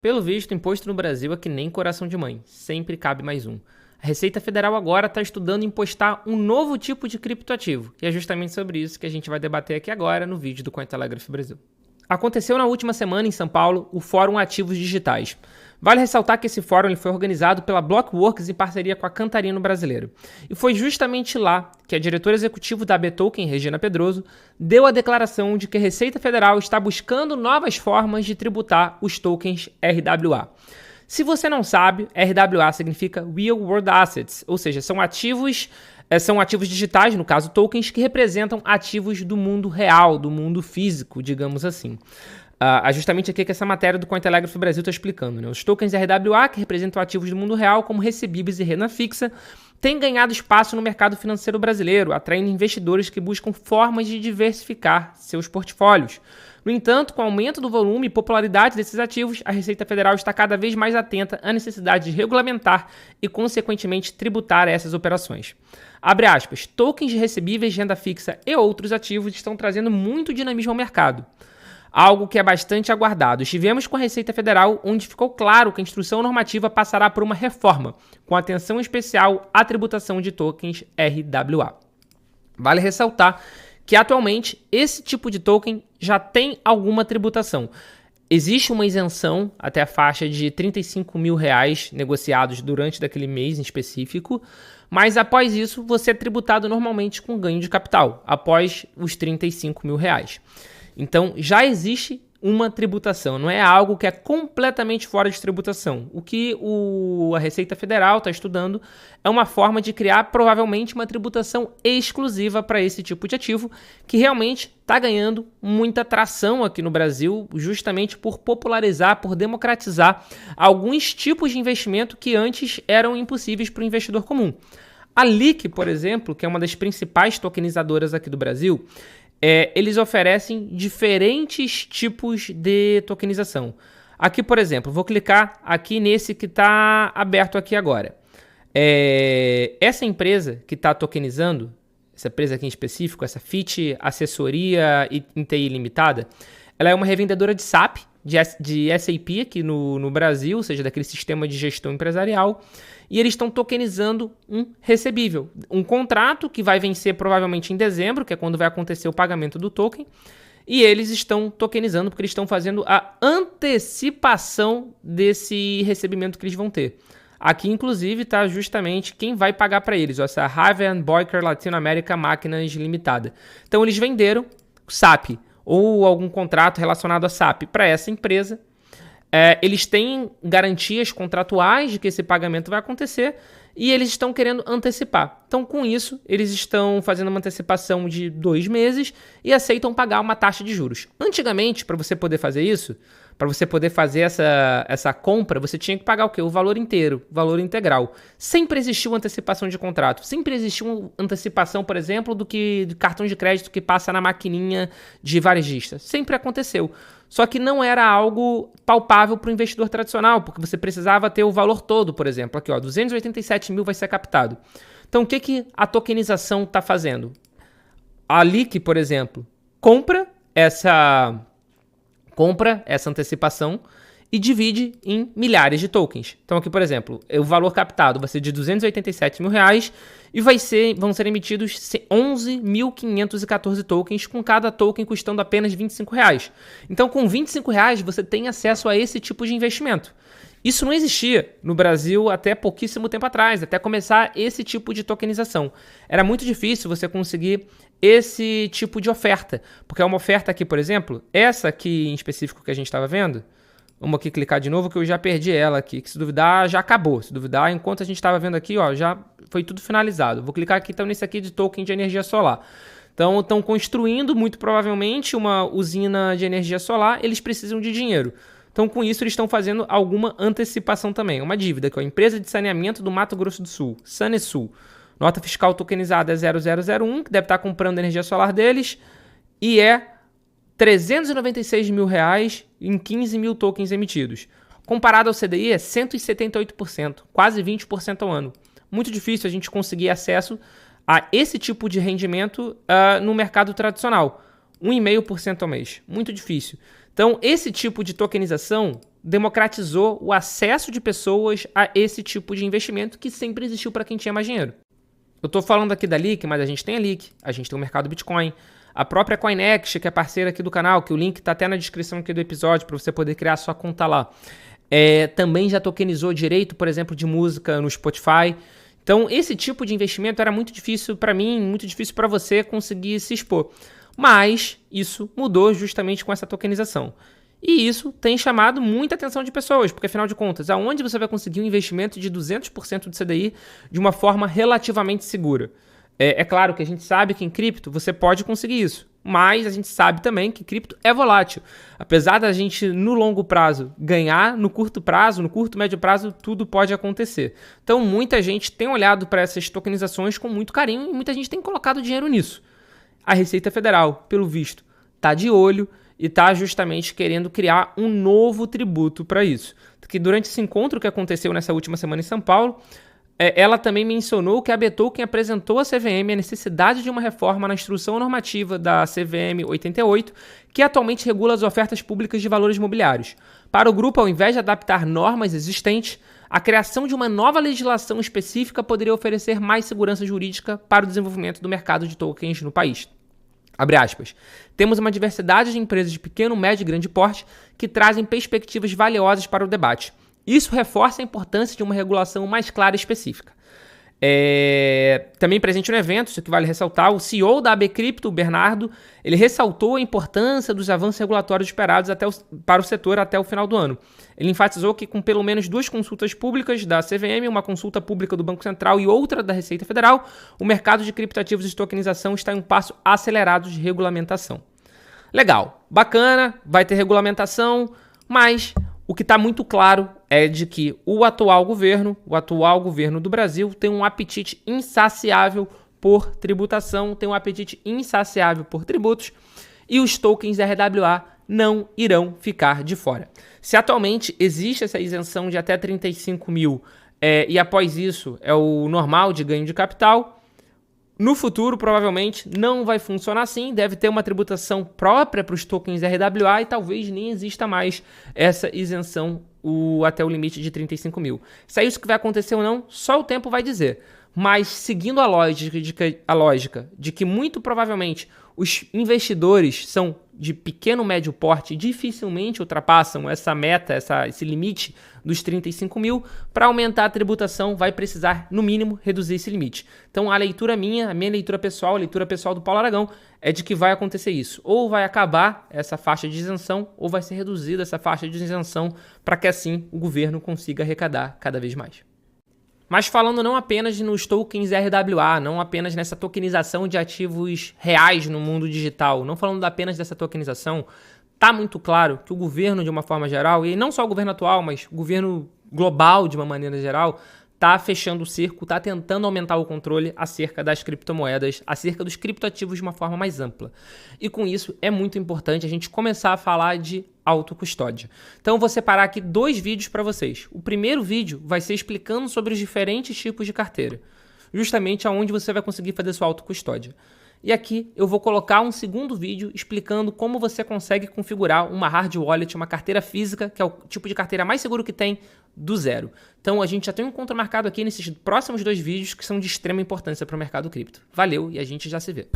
Pelo visto, imposto no Brasil é que nem coração de mãe, sempre cabe mais um. A Receita Federal agora está estudando impostar um novo tipo de criptoativo, e é justamente sobre isso que a gente vai debater aqui agora no vídeo do Cointelegraph Brasil. Aconteceu na última semana em São Paulo o Fórum Ativos Digitais. Vale ressaltar que esse fórum foi organizado pela Blockworks em parceria com a Cantarino Brasileiro. E foi justamente lá que a diretora executiva da B-Token, Regina Pedroso, deu a declaração de que a Receita Federal está buscando novas formas de tributar os tokens RWA. Se você não sabe, RWA significa Real World Assets, ou seja, são ativos digitais, no caso tokens, que representam ativos do mundo real, do mundo físico, digamos assim. Justamente aqui que essa matéria do Cointelegraph Brasil está explicando, né? Os tokens RWA, que representam ativos do mundo real, como recebíveis e renda fixa, têm ganhado espaço no mercado financeiro brasileiro, atraindo investidores que buscam formas de diversificar seus portfólios. No entanto, com o aumento do volume e popularidade desses ativos, a Receita Federal está cada vez mais atenta à necessidade de regulamentar e, consequentemente, tributar essas operações. Abre aspas, tokens de recebíveis, renda fixa e outros ativos estão trazendo muito dinamismo ao mercado. Algo que é bastante aguardado. Estivemos com a Receita Federal, onde ficou claro que a instrução normativa passará por uma reforma, com atenção especial à tributação de tokens RWA. Vale ressaltar que atualmente esse tipo de token já tem alguma tributação. Existe uma isenção até a faixa de R$35 mil negociados durante daquele mês em específico, mas após isso você é tributado normalmente com ganho de capital, após os R$35 mil. Então já existe uma tributação, não é algo que é completamente fora de tributação. O que a Receita Federal está estudando é uma forma de criar provavelmente uma tributação exclusiva para esse tipo de ativo, que realmente está ganhando muita tração aqui no Brasil, justamente por popularizar, por democratizar alguns tipos de investimento que antes eram impossíveis para o investidor comum. A LIC, por exemplo, que é uma das principais tokenizadoras aqui do Brasil, eles oferecem diferentes tipos de tokenização. Aqui, por exemplo, vou clicar aqui nesse que está aberto aqui agora. Essa empresa que está tokenizando, essa empresa aqui em específico, essa FIT Assessoria em TI Limitada, ela é uma revendedora de SAP, de SAP aqui no Brasil, ou seja, daquele sistema de gestão empresarial, e eles estão tokenizando um recebível, um contrato que vai vencer provavelmente em dezembro, que é quando vai acontecer o pagamento do token, e eles estão tokenizando porque eles estão fazendo a antecipação desse recebimento que eles vão ter. Aqui, inclusive, está justamente quem vai pagar para eles, essa Harvey & Boyker Latinoamérica Máquinas Limitada. Então, eles venderam SAP ou algum contrato relacionado a SAP para essa empresa. Eles têm garantias contratuais de que esse pagamento vai acontecer e eles estão querendo antecipar. Então, com isso, eles estão fazendo uma antecipação de 2 meses e aceitam pagar uma taxa de juros. Antigamente, para você poder fazer isso, para você poder fazer essa compra, você tinha que pagar o quê? O valor inteiro, o valor integral. Sempre existiu antecipação de contrato. Sempre existiu uma antecipação, por exemplo, de cartão de crédito que passa na maquininha de varejista. Sempre aconteceu. Só que não era algo palpável para o investidor tradicional, porque você precisava ter o valor todo, por exemplo. Aqui, ó, 287 mil vai ser captado. Então, o que a tokenização está fazendo? A LIC, por exemplo, compra essa antecipação e divide em milhares de tokens. Então aqui, por exemplo, o valor captado vai ser de R$287 mil e vão ser emitidos 11.514 tokens, com cada token custando apenas R$25. Então com R$25 você tem acesso a esse tipo de investimento. Isso não existia no Brasil até pouquíssimo tempo atrás, até começar esse tipo de tokenização. Era muito difícil você conseguir esse tipo de oferta, porque é uma oferta aqui, por exemplo, essa aqui em específico que a gente estava vendo, vamos aqui clicar de novo que eu já perdi ela aqui, que se duvidar já acabou, se duvidar, enquanto a gente estava vendo aqui, ó, já foi tudo finalizado. Vou clicar aqui então nesse aqui de token de energia solar. Então estão construindo muito provavelmente uma usina de energia solar, eles precisam de dinheiro. Então, com isso, eles estão fazendo alguma antecipação também. Uma dívida, que é a Empresa de Saneamento do Mato Grosso do Sul, Sanesul. Nota fiscal tokenizada é 0001, que deve estar comprando a energia solar deles, e é R$396 mil em 15 mil tokens emitidos. Comparado ao CDI, é 178%, quase 20% ao ano. Muito difícil a gente conseguir acesso a esse tipo de rendimento no mercado tradicional. 1,5% ao mês. Muito difícil. Então, esse tipo de tokenização democratizou o acesso de pessoas a esse tipo de investimento que sempre existiu para quem tinha mais dinheiro. Eu estou falando aqui da Leak, mas a gente tem a Leak, a gente tem o mercado Bitcoin, a própria CoinExt, que é parceira aqui do canal, que o link está até na descrição aqui do episódio para você poder criar a sua conta lá. Também já tokenizou direito, por exemplo, de música no Spotify. Então, esse tipo de investimento era muito difícil para mim, muito difícil para você conseguir se expor. Mas isso mudou justamente com essa tokenização. E isso tem chamado muita atenção de pessoas, porque afinal de contas, aonde você vai conseguir um investimento de 200% do CDI de uma forma relativamente segura? É claro que a gente sabe que em cripto você pode conseguir isso, mas a gente sabe também que cripto é volátil. Apesar da gente no longo prazo ganhar, no curto prazo, no curto médio prazo, tudo pode acontecer. Então muita gente tem olhado para essas tokenizações com muito carinho e muita gente tem colocado dinheiro nisso. A Receita Federal, pelo visto, está de olho e está justamente querendo criar um novo tributo para isso. Porque durante esse encontro que aconteceu nessa última semana em São Paulo, ela também mencionou que a Betoken apresentou à CVM a necessidade de uma reforma na instrução normativa da CVM 88, que atualmente regula as ofertas públicas de valores imobiliários. Para o grupo, ao invés de adaptar normas existentes, a criação de uma nova legislação específica poderia oferecer mais segurança jurídica para o desenvolvimento do mercado de tokens no país. Abre aspas. Temos uma diversidade de empresas de pequeno, médio e grande porte que trazem perspectivas valiosas para o debate. Isso reforça a importância de uma regulação mais clara e específica. Também presente no evento, isso que vale ressaltar, o CEO da AB Cripto, o Bernardo, ele ressaltou a importância dos avanços regulatórios esperados para o setor até o final do ano. Ele enfatizou que com pelo menos 2 consultas públicas da CVM, uma consulta pública do Banco Central e outra da Receita Federal, o mercado de criptoativos de tokenização está em um passo acelerado de regulamentação. Legal, bacana, vai ter regulamentação, mas o que está muito claro é de que o atual governo do Brasil tem um apetite insaciável por tributação, tem um apetite insaciável por tributos e os tokens RWA não irão ficar de fora. Se atualmente existe essa isenção de até 35 mil e após isso é o normal de ganho de capital, no futuro, provavelmente, não vai funcionar assim, deve ter uma tributação própria para os tokens RWA e talvez nem exista mais essa isenção até o limite de 35 mil. Se é isso que vai acontecer ou não, só o tempo vai dizer. Mas seguindo a lógica de que muito provavelmente os investidores são de pequeno médio porte e dificilmente ultrapassam essa meta, esse limite dos 35 mil, para aumentar a tributação vai precisar, no mínimo, reduzir esse limite. Então a minha leitura pessoal, a leitura pessoal do Paulo Aragão é de que vai acontecer isso. Ou vai acabar essa faixa de isenção, ou vai ser reduzida essa faixa de isenção para que assim o governo consiga arrecadar cada vez mais. Mas falando não apenas nos tokens RWA, não apenas nessa tokenização de ativos reais no mundo digital, não falando apenas dessa tokenização, está muito claro que o governo, de uma forma geral, e não só o governo atual, mas o governo global, de uma maneira geral, está fechando o cerco, está tentando aumentar o controle acerca das criptomoedas, acerca dos criptoativos de uma forma mais ampla. E com isso é muito importante a gente começar a falar de autocustódia. Então eu vou separar aqui 2 vídeos para vocês. O primeiro vídeo vai ser explicando sobre os diferentes tipos de carteira, justamente aonde você vai conseguir fazer sua autocustódia. E aqui eu vou colocar um segundo vídeo explicando como você consegue configurar uma hard wallet, uma carteira física, que é o tipo de carteira mais seguro que tem, do zero. Então a gente já tem um encontro marcado aqui nesses próximos 2 vídeos que são de extrema importância para o mercado cripto. Valeu e a gente já se vê.